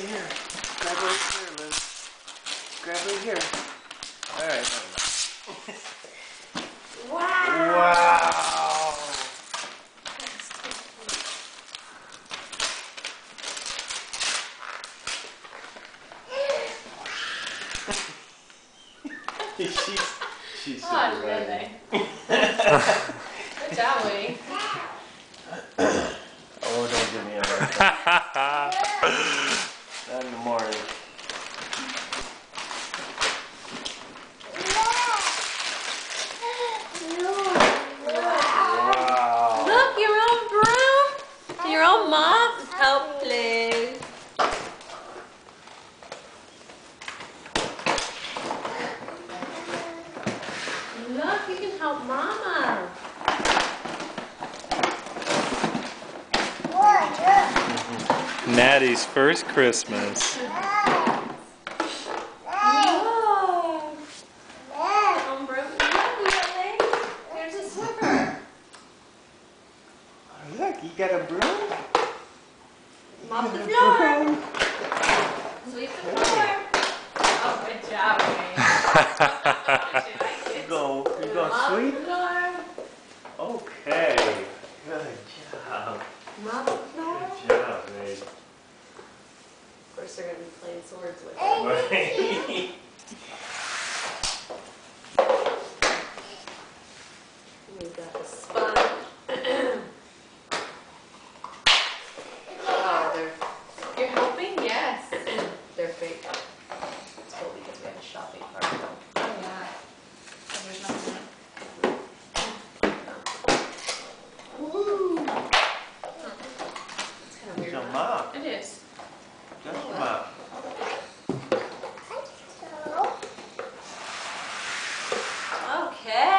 here. Grab right here, Liz. Grab right here. Alright, Wow! Wow! she's super ready. Good job, Woody. Oh, don't give me a hard time. Not in the morning. Wow. Look, your own broom. Your own mop. Help, please. Look, you can help Mama. Natty's first Christmas. Whoa. Own broom. Look, Lily. There's a Swiffer. Look, you got a broom? Mop the floor. Sweep the floor. Oh, good job, Wayne. You go Mop sweep? the floor. Okay. Good job. Mop the floor. Good job, babe. Of course, they're going to be playing swords with it. Right. We've got the sponge. Oh, you're helping? Yes. They're fake. It's cool because we have a shopping cart. Oh yeah. There's nothing in it. Ooh. It's kind of weird. It's a mop. It is. Just a mop. Okay.